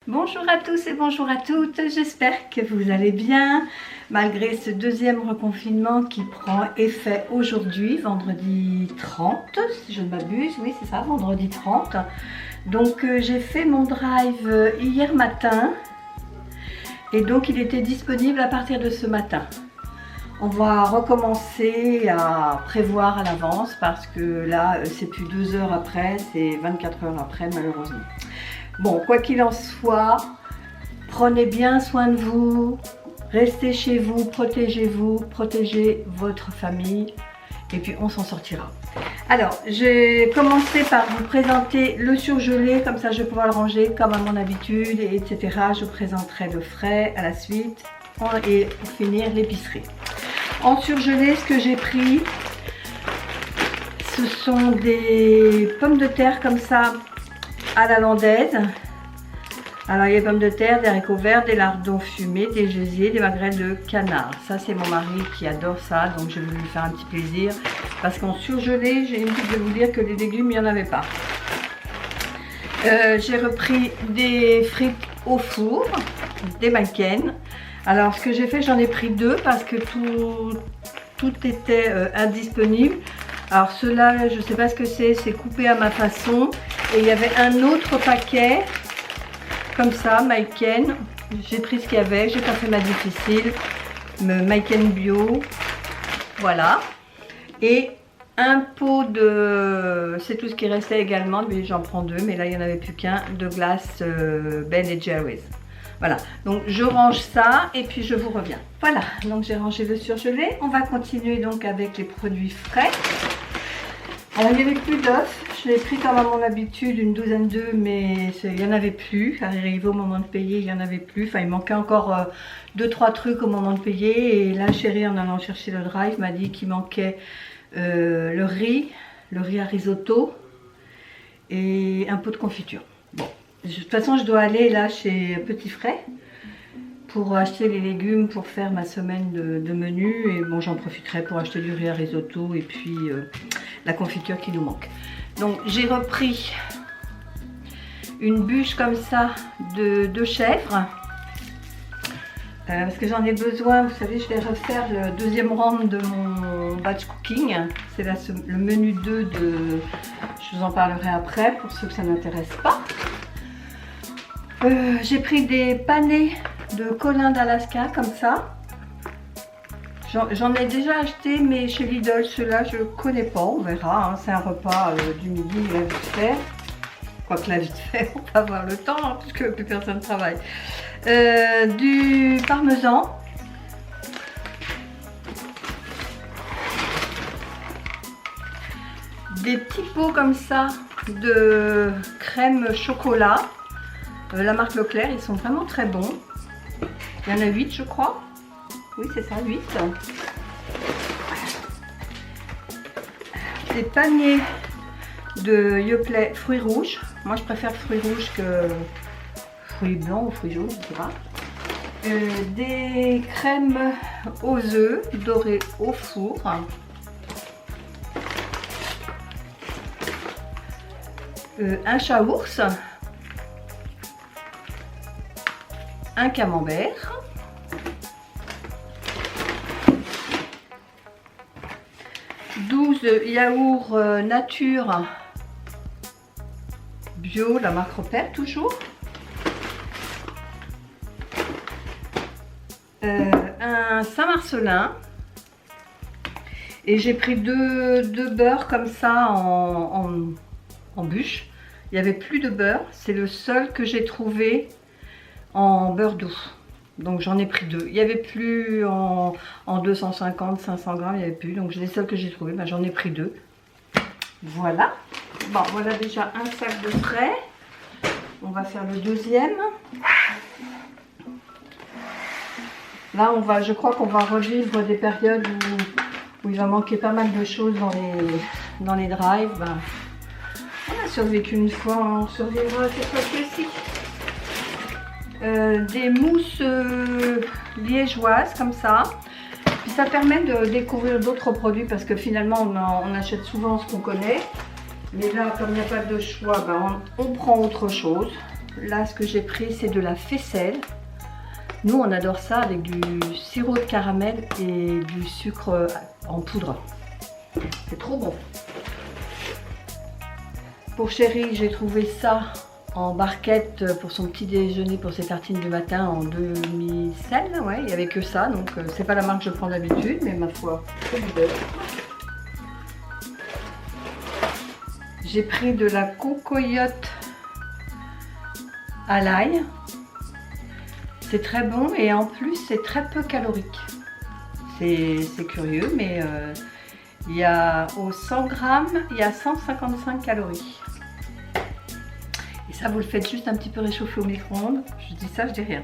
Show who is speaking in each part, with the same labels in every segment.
Speaker 1: Bonjour à tous et bonjour à toutes, j'espère que vous allez bien malgré ce deuxième reconfinement qui prend effet aujourd'hui, vendredi 30, si je ne m'abuse, oui c'est ça, vendredi 30. Donc j'ai fait mon drive hier matin et donc il était disponible à partir de ce matin. On va recommencer à prévoir à l'avance parce que là c'est plus 2 heures après, c'est 24 heures après malheureusement. Bon, quoi qu'il en soit, prenez bien soin de vous, restez chez vous, protégez votre famille et puis on s'en sortira. Alors, j'ai commencé par vous présenter le surgelé, comme ça je vais pouvoir le ranger comme à mon habitude, etc. Je vous présenterai le frais à la suite et pour finir l'épicerie. En surgelé, ce que j'ai pris, ce sont des pommes de terre comme ça, à la landaise. Alors il y a des pommes de terre, des haricots verts, des lardons fumés, des gésiers, des magrets de canard. Ça c'est mon mari qui adore ça, donc je vais lui faire un petit plaisir. Parce qu'en surgelé, j'ai une petite de vous dire que les légumes, il n'y en avait pas. J'ai repris des frites au four, des Maiken. Alors ce que j'ai fait, j'en ai pris 2 parce que tout était indisponible. Alors ceux-là, je ne sais pas ce que c'est coupé à ma façon. Et il y avait un autre paquet, comme ça, Maiken. J'ai pris ce qu'il y avait, j'ai pas fait ma difficile. Maiken bio, voilà. Et un pot de, c'est tout ce qui restait également, mais j'en prends 2, mais là il n'y en avait plus qu'un, de glace Ben & Jerry's. Voilà, donc je range ça et puis je vous reviens. Voilà, donc j'ai rangé le surgelé. On va continuer donc avec les produits frais. Alors il n'y avait plus d'œufs, je l'ai pris comme à mon habitude, une douzaine d'œufs, mais il n'y en avait plus. Arrivé au moment de payer, il n'y en avait plus. Enfin, il manquait encore 2-3 trucs au moment de payer. Et là, chérie, en allant chercher le drive, m'a dit qu'il manquait le riz à risotto et un pot de confiture. Bon, de toute façon, je dois aller là chez Petit Frais pour acheter les légumes pour faire ma semaine de menu. Et bon, j'en profiterai pour acheter du riz à risotto et puis la confiture qui nous manque. Donc j'ai repris une bûche comme ça de chèvre parce que j'en ai besoin. Vous savez, je vais refaire le deuxième round de mon batch cooking. C'est là le menu 2 de... Je vous en parlerai après pour ceux que ça n'intéresse pas. J'ai pris des panais de colin d'Alaska comme ça. J'en ai déjà acheté, mais chez Lidl, ceux-là, je ne connais pas, on verra. Hein. C'est un repas du midi, la vite fait. Quoique la vite fait, on va avoir le temps, hein, puisque plus personne ne travaille. Du parmesan. Des petits pots comme ça de crème chocolat. La marque Leclerc, ils sont vraiment très bons. Il y en a 8, je crois. Oui, c'est ça, 8. Des paniers de Yoplait fruits rouges. Moi, je préfère fruits rouges que fruits blancs ou fruits jaunes, je sais pas. Des crèmes aux œufs dorées au four. Un chaours. Un camembert. Yaourt nature bio, la marque Repère toujours. Un Saint-Marcelin. Et j'ai pris deux beurres comme ça en bûche. Il n'y avait plus de beurre. C'est le seul que j'ai trouvé en beurre doux. Donc j'en ai pris 2. Il n'y avait plus en 250, 500 grammes, il n'y avait plus. Donc les seuls que j'ai trouvé, ben, j'en ai pris 2. Voilà. Bon, voilà déjà un sac de frais. On va faire le deuxième. Là, je crois qu'on va revivre des périodes où il va manquer pas mal de choses dans les drives. Ben, on a survécu une fois, on survivra cette fois-ci aussi. Des mousses liégeoises comme ça, puis ça permet de découvrir d'autres produits parce que finalement on achète souvent ce qu'on connaît, mais là comme il n'y a pas de choix, ben, on prend autre chose. là ce que j'ai pris c'est de la faisselle. Nous on adore ça avec du sirop de caramel et du sucre en poudre. C'est trop bon. Pour Chérie, j'ai trouvé ça en barquette pour son petit déjeuner, pour ses tartines du matin en demi-sel. Ouais, il n'y avait que ça, donc c'est pas la marque que je prends d'habitude, mais ma foi, c'est du beurre. J'ai pris de la cocoyote à l'ail. C'est très bon et en plus c'est très peu calorique. C'est curieux, mais il y a aux 100 grammes, il y a 155 calories. Et ça, vous le faites juste un petit peu réchauffer au micro-ondes. Je dis ça, je dis rien.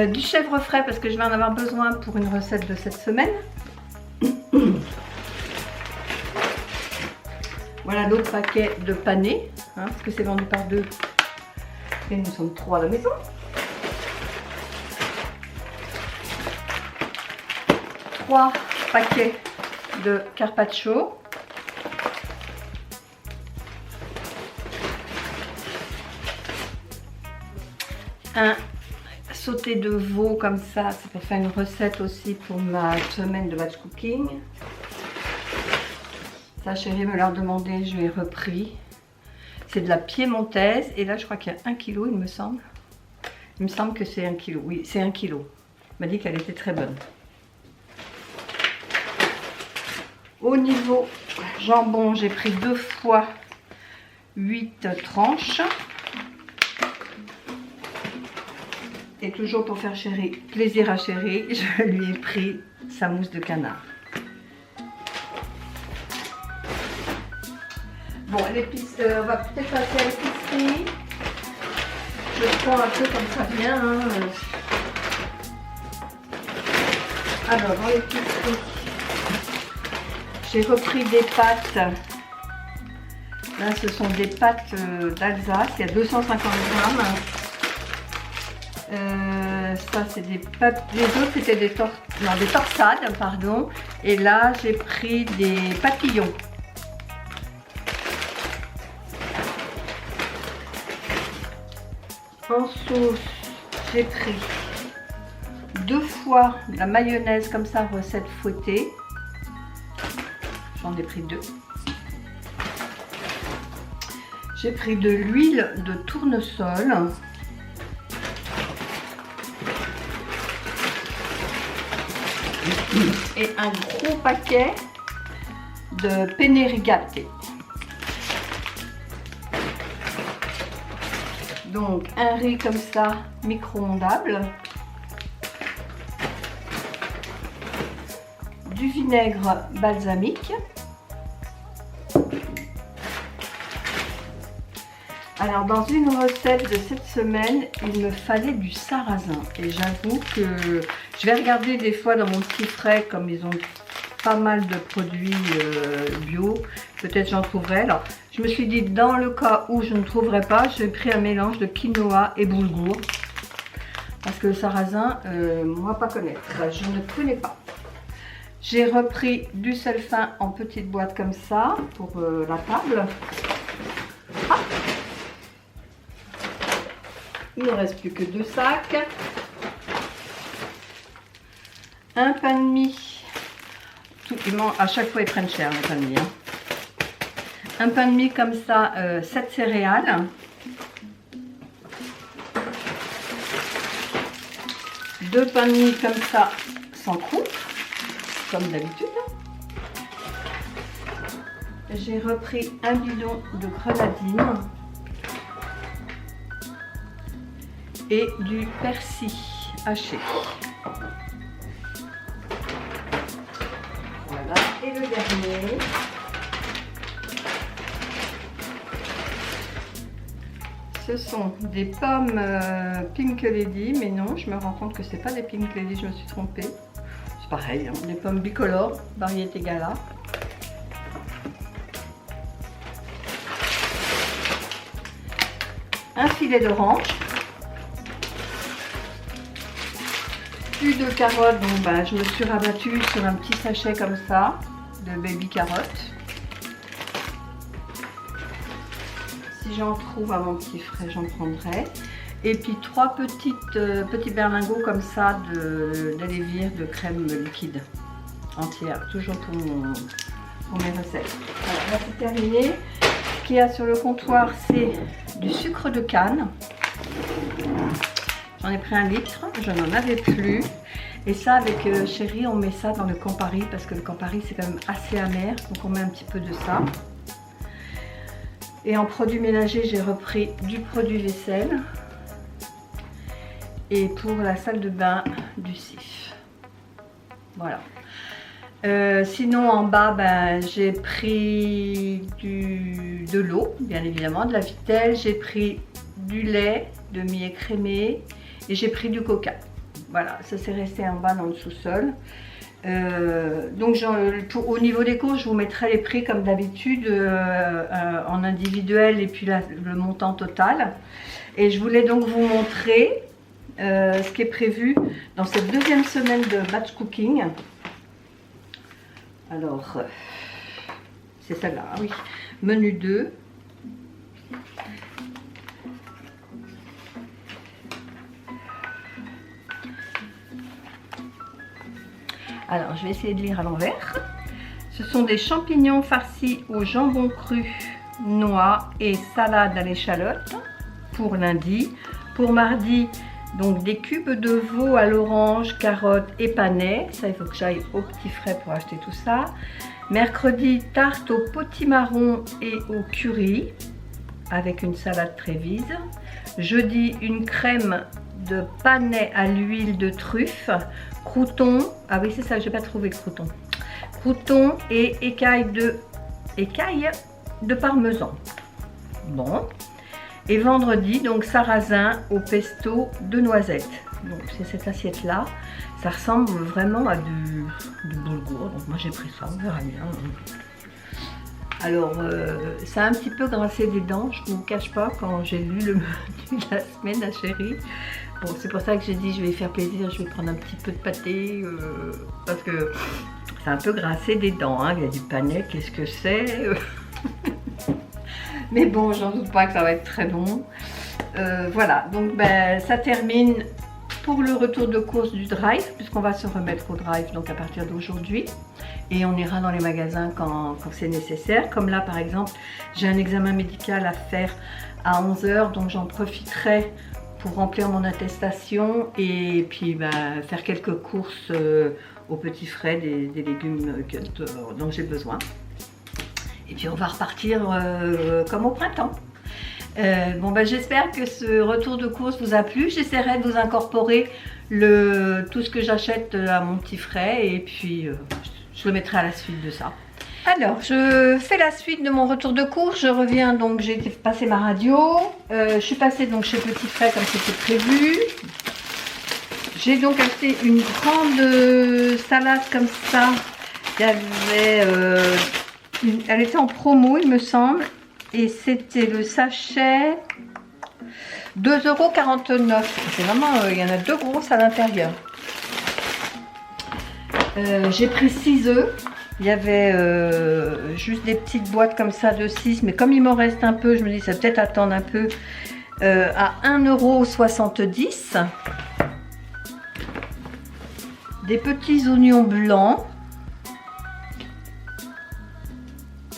Speaker 1: Du chèvre frais parce que je vais en avoir besoin pour une recette de cette semaine. Voilà l'autre paquet de panais, hein, parce que c'est vendu par deux. Et nous sommes 3 à la maison. Trois paquets de carpaccio. Un sauté de veau comme ça, c'est pour faire une recette aussi pour ma semaine de batch cooking. Ça, Chérie me l'a demandé, je lui ai repris. C'est de la piémontaise et là je crois qu'il y a 1 kg, il me semble. Il me semble que c'est 1 kg, oui c'est 1 kg. Il m'a dit qu'elle était très bonne. Au niveau jambon, j'ai pris 2 fois 8 tranches. Et toujours pour faire plaisir à Chérie, je lui ai pris sa mousse de canard. Bon, on va peut-être passer à l'épicerie. Je prends un peu comme ça vient. Hein. Alors, dans l'épicerie, j'ai repris des pâtes. Là, ce sont des pâtes d'Alsace. Il y a 250 grammes. Ça, c'est des pâtes. Les autres, c'était des torsades, pardon. Et là, j'ai pris des papillons. En sauce, j'ai pris 2 fois la mayonnaise comme ça, recette fouettée. J'en ai pris 2. J'ai pris de l'huile de tournesol. Et un gros paquet de penne rigate. Donc un riz comme ça, micro-ondable. Du vinaigre balsamique. Alors dans une recette de cette semaine, il me fallait du sarrasin. Et j'avoue que je vais regarder des fois dans mon petit frais, comme ils ont pas mal de produits bio, peut-être j'en trouverai. Alors je me suis dit, dans le cas où je ne trouverai pas, j'ai pris un mélange de quinoa et boulgour. Parce que le sarrasin, moi pas connaître, je ne connais pas. J'ai repris du sel fin en petite boîte comme ça, pour la table. Ah, il ne reste plus que 2 sacs. Un pain de mie. À chaque fois ils prennent cher les pains de mie. Hein. Un pain de mie comme ça, 7 céréales. 2 pains de mie comme ça, sans coupe, comme d'habitude. J'ai repris un bidon de grenadine et du persil haché. Voilà, et le dernier. Ce sont des pommes Pink Lady, mais non, je me rends compte que c'est pas des Pink Lady, je me suis trompée. C'est pareil, hein, des pommes bicolores, variété Gala. Un filet d'orange. Plus de carottes, donc bah, je me suis rabattue sur un petit sachet comme ça de baby carottes. si j'en trouve à mon petit frais, j'en prendrai. Et puis 3 petits berlingots comme ça d'Elevir de crème liquide entière, toujours pour mes recettes. Voilà, là c'est terminé. Ce qu'il y a sur le comptoir, c'est du sucre de canne. J'en ai pris 1 litre, je n'en avais plus. Et ça, avec Chéri, on met ça dans le Campari parce que le Campari c'est quand même assez amer, donc on met un petit peu de ça. Et en produit ménager, j'ai repris du produit vaisselle. Et pour la salle de bain, du Cif. Voilà. Sinon en bas, ben, j'ai pris de l'eau, bien évidemment, de la Vittel. J'ai pris du lait demi-écrémé et j'ai pris du coca. Voilà, ça c'est resté en bas dans le sous-sol. Donc au niveau des courses, je vous mettrai les prix comme d'habitude en individuel et puis le montant total. Et je voulais donc vous montrer ce qui est prévu dans cette deuxième semaine de batch cooking. Alors, c'est celle-là, oui. Menu 2. Alors, je vais essayer de lire à l'envers. Ce sont des champignons farcis au jambon cru, noix et salade à l'échalote pour lundi. Pour mardi, donc des cubes de veau à l'orange, carottes et panais. Ça, il faut que j'aille au petit frais pour acheter tout ça. Mercredi, tarte au potimarron et au curry avec une salade Trévise. Jeudi, une crème de panais à l'huile de truffe. Croûtons, ah oui c'est ça, j'ai pas trouvé croûtons. Croûtons et écailles de parmesan. Bon. Et vendredi, donc sarrasin au pesto de noisettes. Donc c'est cette assiette là. Ça ressemble vraiment à du boulgour. Donc moi j'ai pris ça, on verra bien. Alors ça a un petit peu grincé des dents, je ne vous cache pas, quand j'ai lu le menu de la semaine à Chéri. Bon, c'est pour ça que j'ai dit je vais faire plaisir, je vais prendre un petit peu de pâté. Parce que c'est un peu grincé des dents, hein. Il y a du panais, qu'est-ce que c'est Mais bon, j'en doute pas que ça va être très bon. Voilà, donc ben, ça termine pour le retour de course du drive, puisqu'on va se remettre au drive donc à partir d'aujourd'hui. Et on ira dans les magasins quand c'est nécessaire. Comme là, par exemple, j'ai un examen médical à faire à 11 h, donc j'en profiterai pour remplir mon attestation et puis ben, faire quelques courses au petit frais des légumes dont j'ai besoin. Et puis on va repartir comme au printemps. Bon ben j'espère que ce retour de course vous a plu. J'essaierai de vous incorporer tout ce que j'achète à mon petit frais et puis je le mettrai à la suite de ça. Alors je fais la suite de mon retour de course. Je reviens donc, j'ai passé ma radio. Je suis passée donc chez Petit Frais comme c'était prévu. J'ai donc acheté une grande salade comme ça. Il y avait elle était en promo il me semble. Et c'était le sachet 2,49 €. C'est vraiment, il y en a 2 grosses à l'intérieur. J'ai pris 6 œufs. Il y avait juste des petites boîtes comme ça de 6. Mais comme il m'en reste un peu, je me dis ça va peut-être attendre un peu. À 1,70 €. Des petits oignons blancs.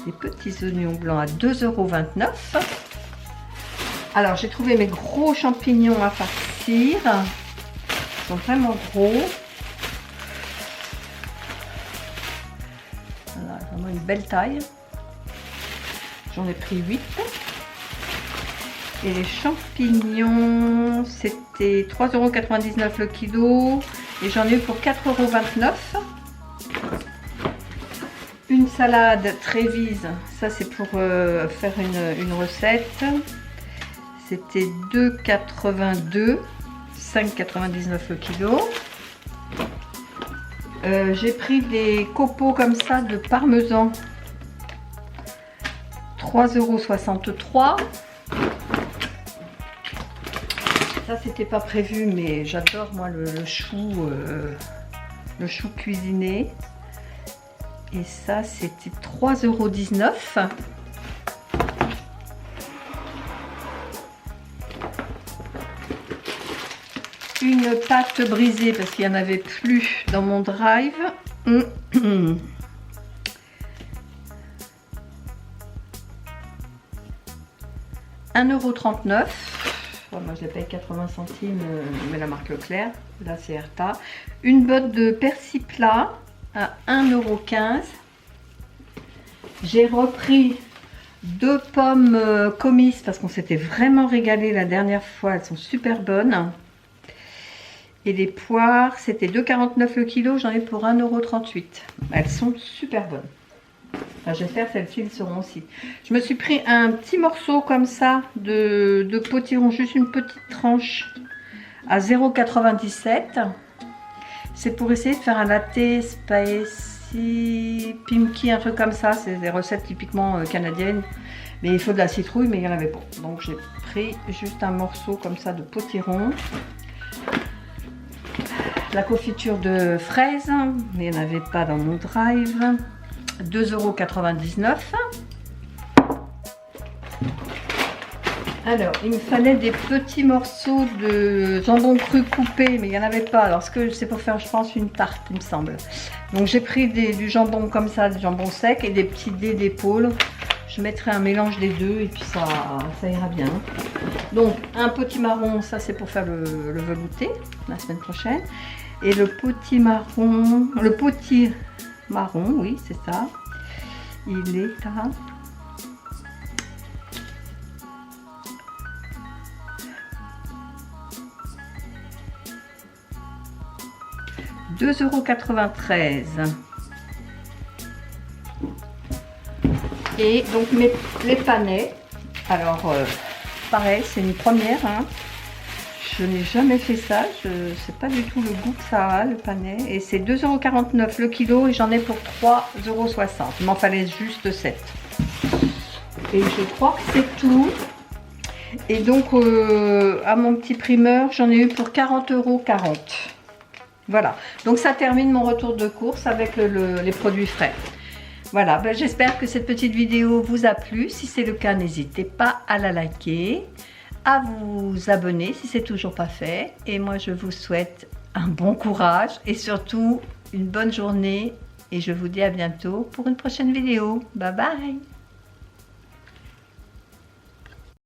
Speaker 1: Des petits oignons blancs à 2,29 €. Alors j'ai trouvé mes gros champignons à farcir. Ils sont vraiment gros. Voilà, vraiment une belle taille. J'en ai pris 8. Et les champignons, c'était 3,99 € le kilo. Et j'en ai eu pour 4,29 €. Une salade Trévise, ça c'est pour faire une recette. C'était 2,82 €, 5,99 € le kilo. J'ai pris des copeaux comme ça de parmesan, 3,63 €. Ça c'était pas prévu, mais j'adore moi le chou cuisiné. Et ça c'était 3,19 €. une pâte brisée parce qu'il n'y en avait plus dans mon drive. 1,39 €. Moi je l'ai payé 80 centimes, mais la marque Leclerc. Là c'est Erta. Une botte de persil plat à 1,15 €. J'ai repris 2 pommes commises parce qu'on s'était vraiment régalé la dernière fois. Elles sont super bonnes. Et les poires, c'était 2,49 € le kilo. J'en ai pour 1,38 €. Elles sont super bonnes. Enfin, j'espère que celles-ci le seront aussi. Je me suis pris un petit morceau comme ça de potiron, juste une petite tranche à 0,97 €. C'est pour essayer de faire un latte spicy pimki, un truc comme ça. C'est des recettes typiquement canadiennes. Mais il faut de la citrouille, mais il n'y en avait pas. Donc j'ai pris juste un morceau comme ça de potiron. La confiture de fraises, mais il n'y en avait pas dans mon drive. 2,99 €. Alors, il me fallait des petits morceaux de jambon cru coupé, mais il n'y en avait pas. Alors, c'est pour faire, je pense, une tarte, il me semble. Donc, j'ai pris du jambon comme ça, du jambon sec et des petits dés d'épaule. Je mettrai un mélange des deux et puis ça ira bien. Donc, un potimarron, ça c'est pour faire le velouté la semaine prochaine. Et le potimarron, oui, c'est ça. Il est à 2,93 €. Et donc les panais, alors pareil, c'est une première, hein. Je n'ai jamais fait ça, je ne sais pas du tout le goût que ça a, le panais. Et c'est 2,49 € le kilo et j'en ai pour 3,60 €. Il m'en fallait juste 7. Et je crois que c'est tout. Et donc à mon petit primeur, j'en ai eu pour 40,40 €. Voilà, donc ça termine mon retour de course avec les produits frais. Voilà, ben j'espère que cette petite vidéo vous a plu. Si c'est le cas, n'hésitez pas à la liker, à vous abonner si c'est toujours pas fait. Et moi, je vous souhaite un bon courage et surtout une bonne journée. Et je vous dis à bientôt pour une prochaine vidéo. Bye bye!